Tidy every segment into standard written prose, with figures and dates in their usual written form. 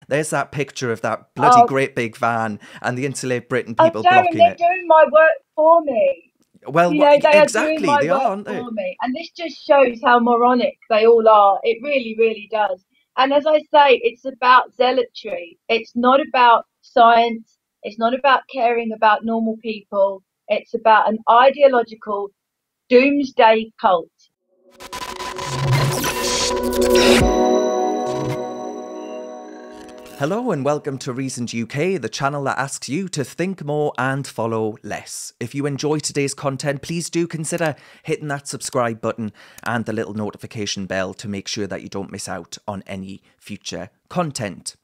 There's that picture of that bloody great big van and the Insulate Britain people Darren, blocking they're it. doing my work for me. Well, You know, they exactly, are doing my they work are, aren't they? for me. And this just shows how moronic they all are. It really, really does. And as I say, it's about zealotry. It's not about science. It's not about caring about normal people. It's about an ideological doomsday cult. Hello and welcome to Reasoned UK, the channel that asks you to think more and follow less. If you enjoy today's content, please do consider hitting that subscribe button and the little notification bell to make sure that you don't miss out on any future content.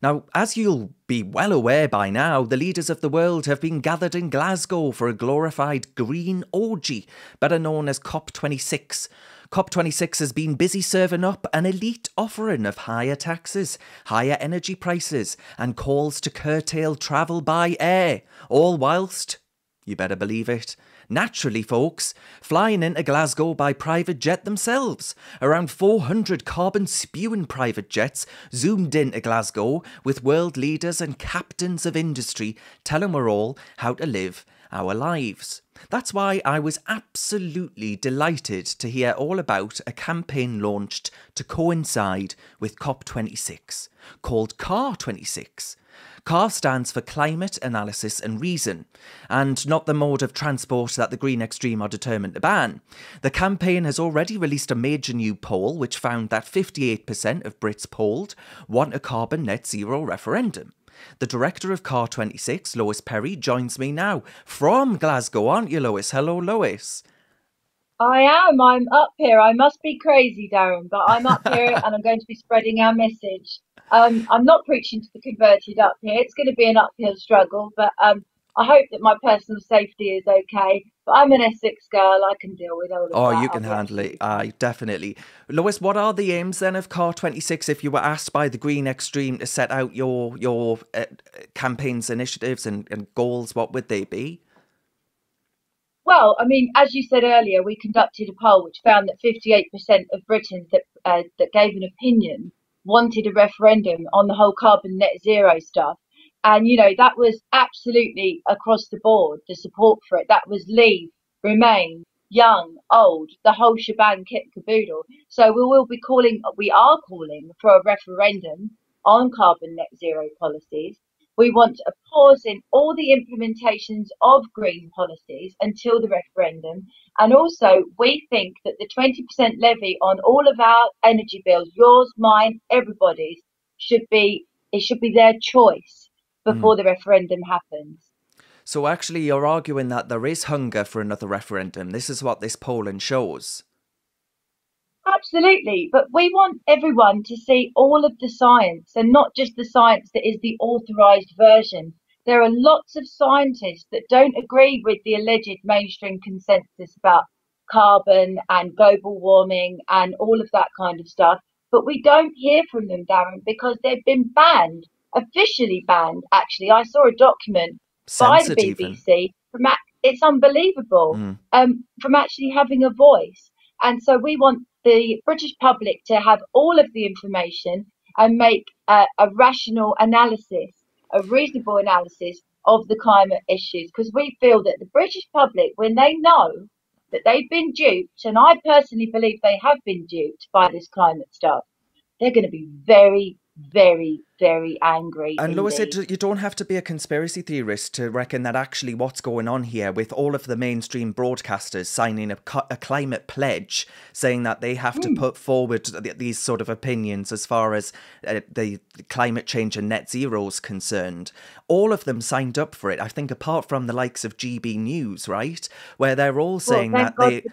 Now, as you'll be well aware by now, the leaders of the world have been gathered in Glasgow for a glorified green orgy, better known as COP26. COP26 has been busy serving up an elite offering of higher taxes, higher energy prices, and calls to curtail travel by air, all whilst, you better believe it, naturally folks, flying into Glasgow by private jet themselves. Around 400 carbon-spewing private jets zoomed into Glasgow with world leaders and captains of industry telling we're all how to live our lives. That's why I was absolutely delighted to hear all about a campaign launched to coincide with COP26, called CAR26. CAR stands for Climate Analysis and Reason, and not the mode of transport that the Green Extreme are determined to ban. The campaign has already released a major new poll which found that 58% of Brits polled want a carbon net zero referendum. The director of CAR26, Lois Perry, joins me now from Glasgow, aren't you, Lois? Hello, Lois. I am. I'm up here. I must be crazy, Darren, but I'm up here and I'm going to be spreading our message. I'm not preaching to the converted up here. It's going to be an uphill struggle, but I hope that my personal safety is okay. But I'm an Essex girl. I can deal with all of that. Oh, you can handle it. Aye, definitely. Lois, what are the aims then of CAR26 if you were asked by the Green Extreme to set out your campaigns, initiatives and goals? What would they be? Well, I mean, as you said earlier, we conducted a poll which found that 58% of Britons that gave an opinion wanted a referendum on the whole carbon net zero stuff. And, you know, that was absolutely across the board, the support for it. That was Leave, Remain, Young, Old, the whole shebang, kit and caboodle. So we are calling for a referendum on carbon net zero policies. We want a pause in all the implementations of green policies until the referendum. And also, we think that the 20% levy on all of our energy bills, yours, mine, everybody's, should be their choice before the referendum happens. So actually, you're arguing that there is hunger for another referendum. This is what this polling shows. Absolutely, but we want everyone to see all of the science and not just the science that is the authorised version. There are lots of scientists that don't agree with the alleged mainstream consensus about carbon and global warming and all of that kind of stuff, but we don't hear from them, Darren, because they've been banned, officially banned, actually. I saw a document by the BBC it's unbelievable, from actually having a voice. And so we want the British public to have all of the information and make a rational analysis, a reasonable analysis of the climate issues, because we feel that the British public, when they know that they've been duped, and I personally believe they have been duped by this climate stuff, they're going to be very, very, very angry. And Lois, you don't have to be a conspiracy theorist to reckon that actually what's going on here with all of the mainstream broadcasters signing a climate pledge saying that they have to put forward these sort of opinions as far as the climate change and net zero is concerned. All of them signed up for it, I think, apart from the likes of GB News, right? Where they're all saying that they...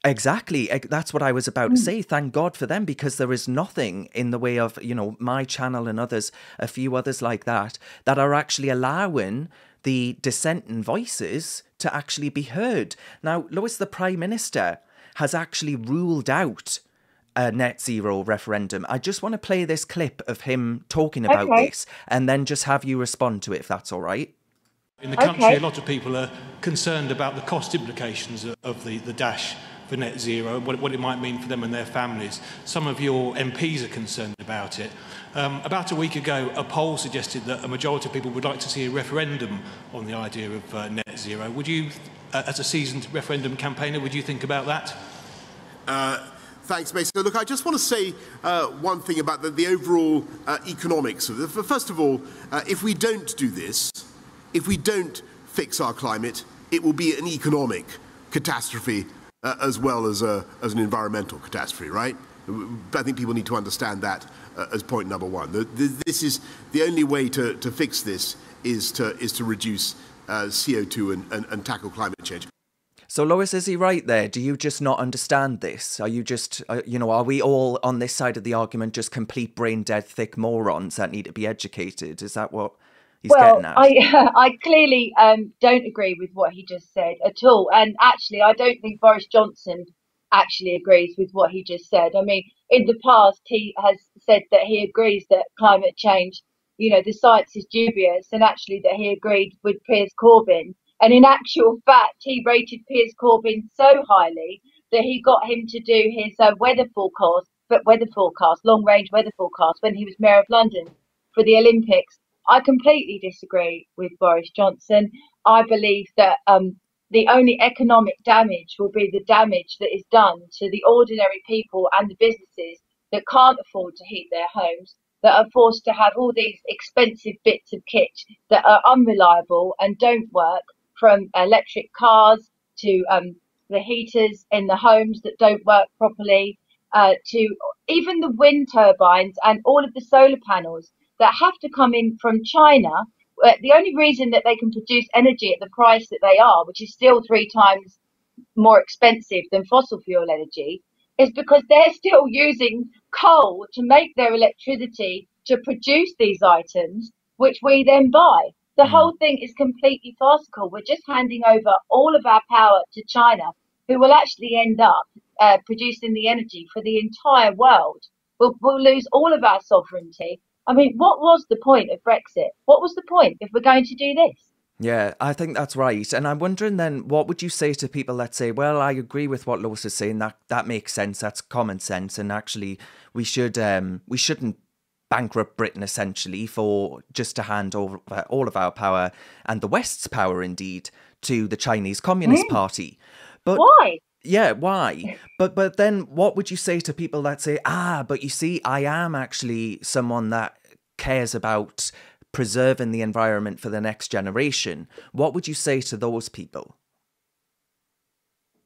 Exactly. That's what I was about to say. Thank God for them, because there is nothing in the way of, you know, my channel and others, a few others like that, that are actually allowing the dissenting voices to actually be heard. Now, Lois, the Prime Minister has actually ruled out a net zero referendum. I just want to play this clip of him talking about this and then just have you respond to it, if that's all right. In the country, a lot of people are concerned about the cost implications of the Dash for net zero, what it might mean for them and their families. Some of your MPs are concerned about it. About a week ago, a poll suggested that a majority of people would like to see a referendum on the idea of net zero. Would you, as a seasoned referendum campaigner, would you think about that? Thanks, Mason. Look, I just want to say one thing about the overall economics of it. First of all, if we don't do this, if we don't fix our climate, it will be an economic catastrophe as well as an environmental catastrophe, right? I think people need to understand that as point number one. This is the only way to fix this is to reduce CO2 and tackle climate change. So, Lois, is he right there? Do you just not understand this? Are you just, are we all on this side of the argument just complete brain dead, thick morons that need to be educated? Is that what he's getting at? I clearly don't agree with what he just said at all. And actually, I don't think Boris Johnson actually agrees with what he just said. I mean, in the past, he has said that he agrees that climate change, the science is dubious, and actually that he agreed with Piers Corbyn. And in actual fact, he rated Piers Corbyn so highly that he got him to do his weather forecast, long-range weather forecast, when he was Mayor of London for the Olympics. I completely disagree with Boris Johnson. I believe that the only economic damage will be the damage that is done to the ordinary people and the businesses that can't afford to heat their homes, that are forced to have all these expensive bits of kit that are unreliable and don't work, from electric cars to the heaters in the homes that don't work properly, to even the wind turbines and all of the solar panels that have to come in from China. The only reason that they can produce energy at the price that they are, which is still 3 times more expensive than fossil fuel energy, is because they're still using coal to make their electricity to produce these items, which we then buy. The whole thing is completely farcical. We're just handing over all of our power to China, who will actually end up producing the energy for the entire world. We'll lose all of our sovereignty. I mean, what was the point of Brexit? What was the point if we're going to do this? Yeah, I think that's right. And I'm wondering then, what would you say to people that say, well, I agree with what Lois is saying, that makes sense, that's common sense, and actually we shouldn't bankrupt Britain essentially for just to hand over all of our power and the West's power indeed to the Chinese Communist Party. But why? Yeah, why? But then what would you say to people that say, but you see, I am actually someone that cares about preserving the environment for the next generation? What would you say to those people?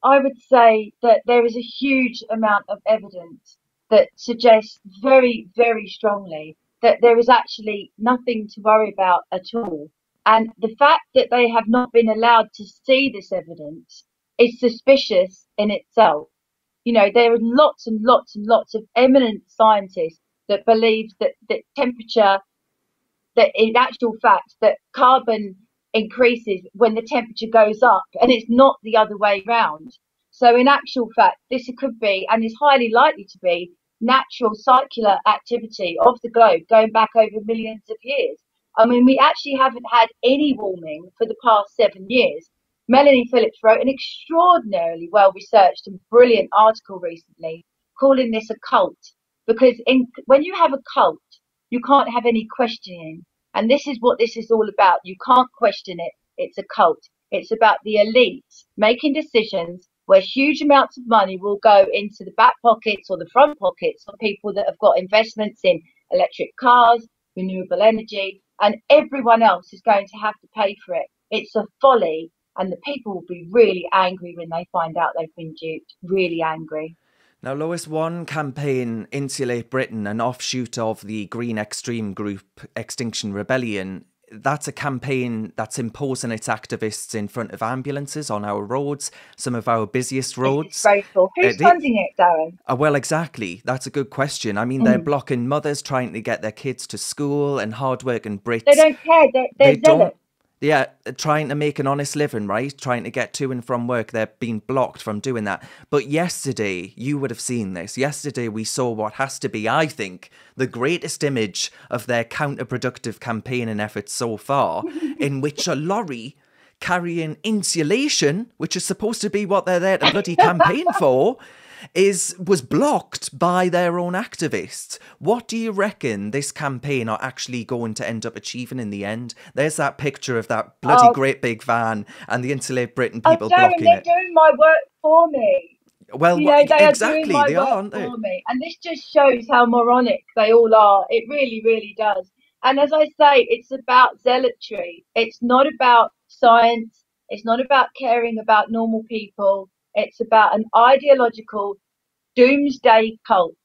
I would say that there is a huge amount of evidence that suggests very, very strongly that there is actually nothing to worry about at all. And the fact that they have not been allowed to see this evidence is suspicious in itself. There are lots and lots and lots of eminent scientists that believe that temperature, that in actual fact, that carbon increases when the temperature goes up, and it's not the other way round. So in actual fact, this could be, and is highly likely to be, natural circular activity of the globe going back over millions of years. I mean, we actually haven't had any warming for the past 7 years. Melanie Phillips wrote an extraordinarily well-researched and brilliant article recently calling this a cult, because when you have a cult, you can't have any questioning. And this is what this is all about. You can't question it. It's a cult. It's about the elites making decisions where huge amounts of money will go into the back pockets or the front pockets of people that have got investments in electric cars, renewable energy, and everyone else is going to have to pay for it. It's a folly, and the people will be really angry when they find out they've been duped, really angry. Now, Lois, one campaign, Insulate Britain, an offshoot of the green extreme group Extinction Rebellion, that's a campaign that's imposing its activists in front of ambulances on our roads, some of our busiest roads. It's disgraceful. Who's funding it, Darren? Well, exactly. That's a good question. I mean, they're blocking mothers trying to get their kids to school, and hardworking Brits. They don't care. They're zealots. Yeah, trying to make an honest living, right? Trying to get to and from work. They're being blocked from doing that. But yesterday, you would have seen this. Yesterday, we saw what has to be, I think, the greatest image of their counterproductive campaigning efforts so far, in which a lorry carrying insulation, which is supposed to be what they're there to bloody campaign for, was blocked by their own activists. What do you reckon this campaign are actually going to end up achieving in the end? There's that picture of that bloody great big van and the Insulate Britain people blocking they're it. doing my work for me. Well, you know, they exactly, are doing my they work are, aren't they? for me. And this just shows how moronic they all are. It really, really does. And as I say, it's about zealotry. It's not about science. It's not about caring about normal people. It's about an ideological doomsday cult,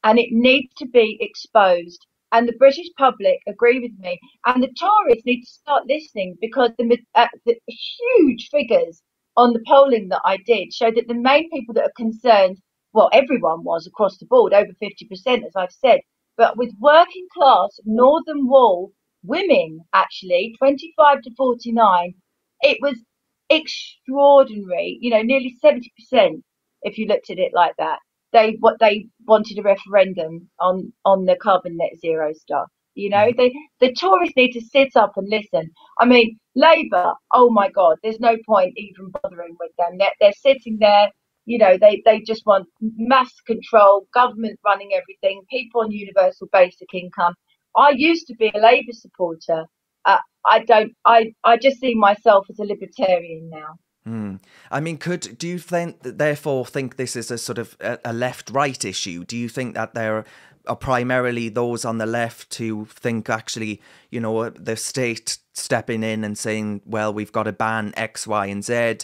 and it needs to be exposed. And the British public agree with me, and the Tories need to start listening, because the huge figures on the polling that I did show that the main people that are concerned, well, everyone was across the board, over 50%, as I've said, but with working class Northern Wall women, actually 25 to 49, it was extraordinary. You know, nearly 70%, if you looked at it like that. They wanted a referendum on the carbon net zero stuff. You know, the Tories need to sit up and listen. I mean, Labour, oh my God, there's no point even bothering with them. They're sitting there. You know, they just want mass control, government running everything, people on universal basic income. I used to be a Labour supporter. I just see myself as a libertarian now. I mean, do you therefore think this is a sort of a left-right issue? Do you think that there are primarily those on the left who think actually, you know, the state stepping in and saying, well, we've got to ban X, Y, and Z,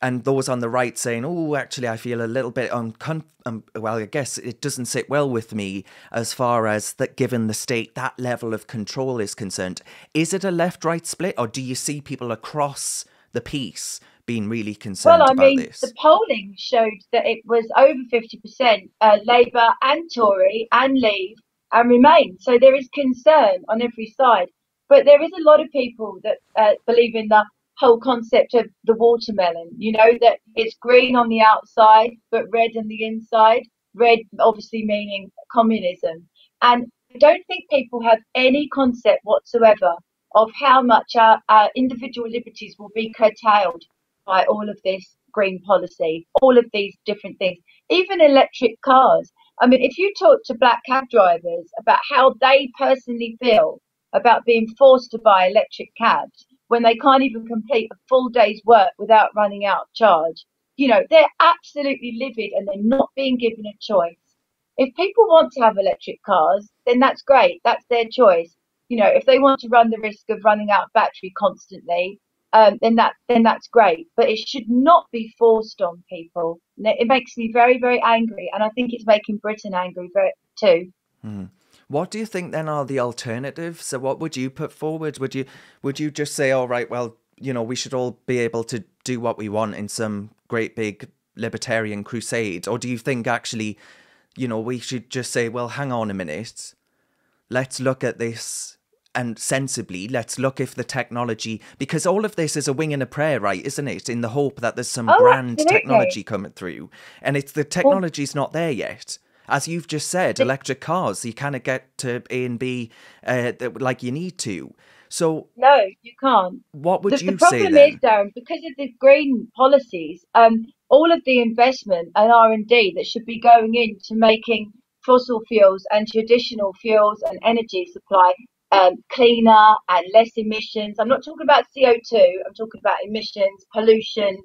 and those on the right saying, oh, actually, I feel a little bit well, I guess it doesn't sit well with me as far as that, given the state that level of control is concerned. Is it a left-right split, or do you see people across the piece being really concerned about this? The polling showed that it was over 50% Labour and Tory and Leave and Remain. So there is concern on every side. But there is a lot of people that believe in the whole concept of the watermelon, you know, that it's green on the outside, but red on the inside. Red obviously meaning communism. And I don't think people have any concept whatsoever of how much our individual liberties will be curtailed by all of this green policy, all of these different things, even electric cars. I mean, if you talk to black cab drivers about how they personally feel about being forced to buy electric cabs when they can't even complete a full day's work without running out of charge, you know, they're absolutely livid and they're not being given a choice. If people want to have electric cars, then that's great. That's their choice. You know, if they want to run the risk of running out of battery constantly, then that's great. But it should not be forced on people. It makes me very, very angry, and I think it's making Britain angry too. What do you think then are the alternatives? So what would you put forward? Would you just say, all right, well, you know, we should all be able to do what we want in some great big libertarian crusade? Or do you think actually, you know, we should just say, well, hang on a minute, let's look at this, and sensibly, let's look if the technology, because all of this is a wing and a prayer, right, isn't it? In the hope that there's some grand technology coming through. And it's the technology's not there yet. As you've just said, electric cars, you kind of get to A and B like you need to. So no, you can't. What would you say then? The problem is, Darren, because of the green policies, all of the investment and R&D that should be going into making fossil fuels and traditional fuels and energy supply cleaner and less emissions. I'm not talking about CO2. I'm talking about emissions, pollution,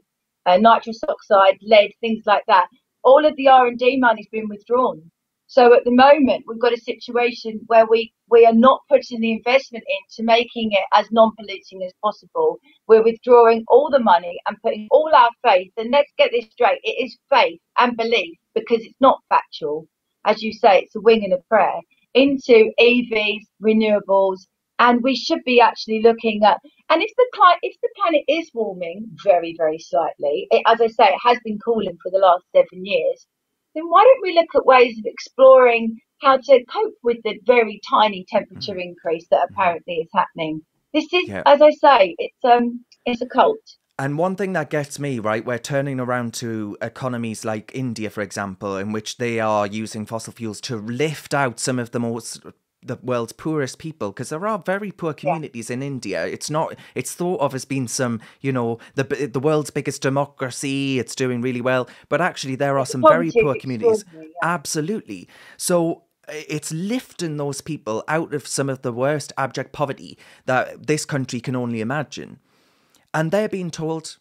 nitrous oxide, lead, things like that. All of the R&D money's been withdrawn. So at the moment, we've got a situation where we are not putting the investment into making it as non-polluting as possible. We're withdrawing all the money and putting all our faith, and let's get this straight, it is faith and belief, because it's not factual. As you say, it's a wing and a prayer, into EVs, renewables, and we should be actually looking at, and if the planet is warming very, very slightly, as I say, it has been cooling for the last 7 years, then why don't we look at ways of exploring how to cope with the very tiny temperature increase that apparently is happening? This is, as I say, it's a cult. And one thing that gets me, right, we're turning around to economies like India, for example, in which they are using fossil fuels to lift out some of the the world's poorest people, because there are very poor communities in India. It's thought of as being some, the world's biggest democracy. It's doing really well, but actually there are some very poor communities. Absolutely. So it's lifting those people out of some of the worst abject poverty that this country can only imagine. And they're being told,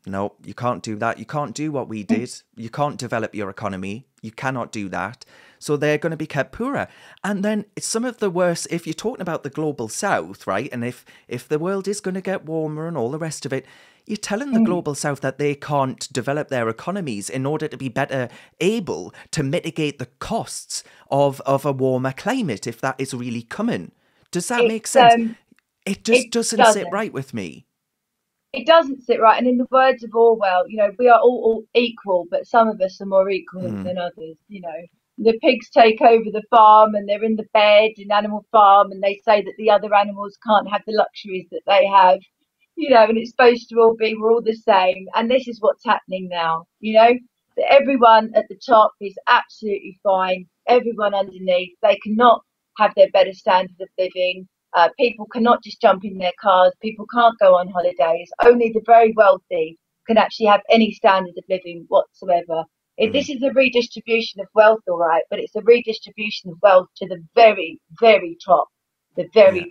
no, you can't do that. You can't do what we did. You can't develop your economy. You cannot do that. So they're going to be kept poorer. And then some of the worst, if you're talking about the global south, right? And if the world is going to get warmer and all the rest of it, you're telling the global south that they can't develop their economies in order to be better able to mitigate the costs of a warmer climate, if that is really coming. Does that make sense? It just doesn't sit right with me. It doesn't sit right. And in the words of Orwell, we are all equal, but some of us are more equal than others. The pigs take over the farm and they're in the bed in Animal Farm, and they say that the other animals can't have the luxuries that they have, and it's supposed to all be, we're all the same. And this is what's happening now, that everyone at the top is absolutely fine. Everyone underneath, they cannot have their better standard of living. People cannot just jump in their cars. People can't go on holidays. Only the very wealthy can actually have any standard of living whatsoever. This is a redistribution of wealth, all right, but it's a redistribution of wealth to the very, very top,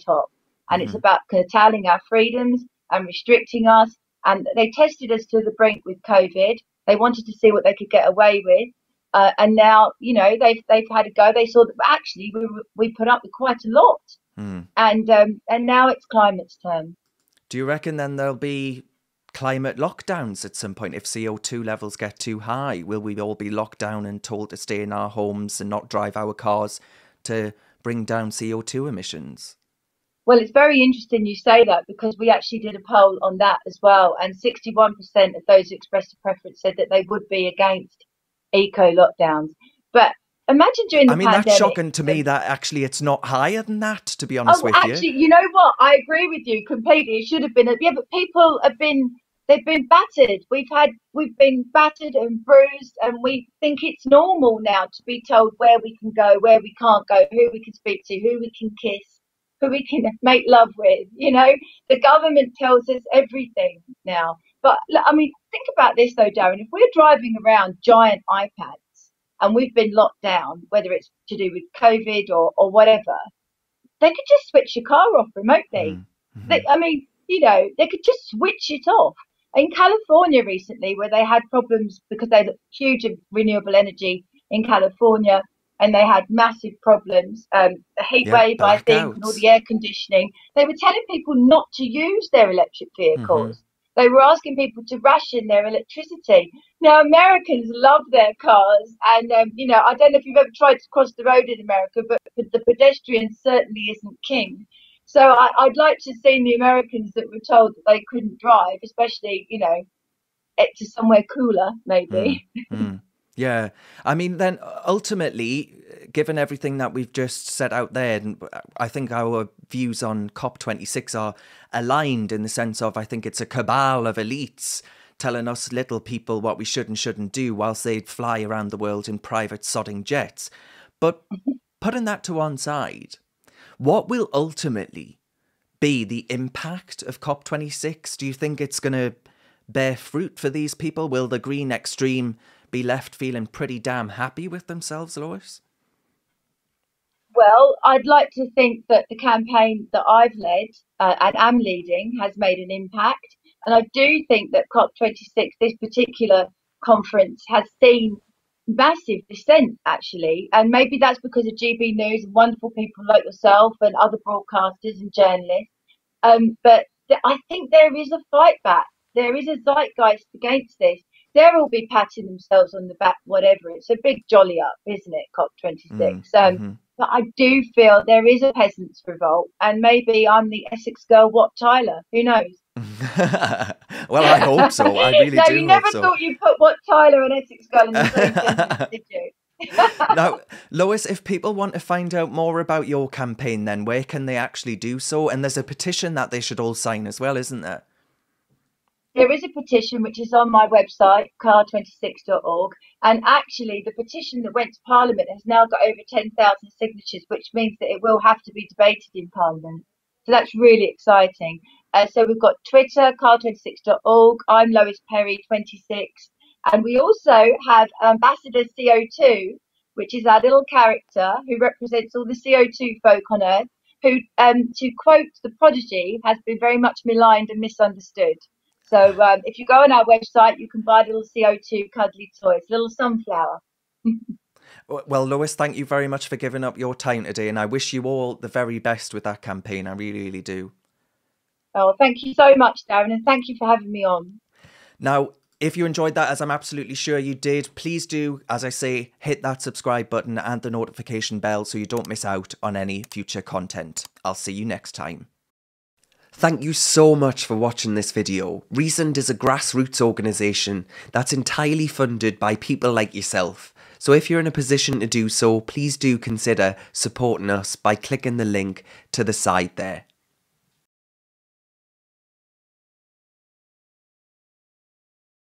top. And it's about curtailing our freedoms and restricting us. And they tested us to the brink with COVID. They wanted to see what they could get away with. And now, they've had a go. They saw that actually we put up with quite a lot. And now it's climate's turn. Do you reckon then there'll be climate lockdowns at some point if CO2 levels get too high? Will we all be locked down and told to stay in our homes and not drive our cars to bring down CO2 emissions? Well, it's very interesting you say that, because we actually did a poll on that as well, and 61% of those who expressed a preference said that they would be against eco lockdowns. But imagine during the pandemic. That's shocking to me that actually it's not higher than that, to be honest with you. Actually, you know what? I agree with you completely. It should have been. Yeah, but people they've been battered. We've been battered and bruised, and we think it's normal now to be told where we can go, where we can't go, who we can speak to, who we can kiss, who we can make love with. The government tells us everything now. But think about this though, Darren. If we're driving around giant iPads, and we've been locked down, whether it's to do with COVID or whatever, they could just switch your car off remotely. They could just switch it off. In California recently, where they had problems because they had huge renewable energy in California, and they had massive problems, a heat wave, I think, and all the air conditioning, they were telling people not to use their electric vehicles. They were asking people to ration their electricity. Now, Americans love their cars. And, I don't know if you've ever tried to cross the road in America, but the pedestrian certainly isn't king. So I'd like to see the Americans that were told that they couldn't drive, especially, to somewhere cooler, maybe. Yeah. Then ultimately, given everything that we've just set out there, I think our views on COP26 are aligned in the sense of, I think it's a cabal of elites telling us little people what we should and shouldn't do whilst they fly around the world in private sodding jets. But putting that to one side, what will ultimately be the impact of COP26? Do you think it's going to bear fruit for these people? Will the green extreme be left feeling pretty damn happy with themselves, Lois? Well, I'd like to think that the campaign that I've led and am leading has made an impact. And I do think that COP26, this particular conference, has seen massive dissent, actually. And maybe that's because of GB News and wonderful people like yourself and other broadcasters and journalists. But I think there is a fight back. There is a zeitgeist against this. They'll all be patting themselves on the back, whatever. It's a big jolly up, isn't it, COP26? But I do feel there is a peasants' revolt, and maybe I'm the Essex girl, Wat Tyler. Who knows? Well, I hope so. I really do hope so. You never thought you'd put Wat Tyler and Essex girl in the same sentence, did you? Now, Lois, if people want to find out more about your campaign, then where can they actually do so? And there's a petition that they should all sign as well, isn't there? There is a petition which is on my website, car26.org, and actually the petition that went to Parliament has now got over 10,000 signatures, which means that it will have to be debated in Parliament. So that's really exciting. So we've got Twitter, car26.org, I'm Lois Perry, 26, and we also have Ambassador CO2, which is our little character who represents all the CO2 folk on Earth, who, to quote the Prodigy, has been very much maligned and misunderstood. So if you go on our website, you can buy a little CO2 cuddly toy. It's a little sunflower. Well, Lois, thank you very much for giving up your time today, and I wish you all the very best with that campaign. I really, really do. Oh, thank you so much, Darren, and thank you for having me on. Now, if you enjoyed that, as I'm absolutely sure you did, please do, as I say, hit that subscribe button and the notification bell so you don't miss out on any future content. I'll see you next time. Thank you so much for watching this video. Reasoned is a grassroots organisation that's entirely funded by people like yourself. So if you're in a position to do so, please do consider supporting us by clicking the link to the side there.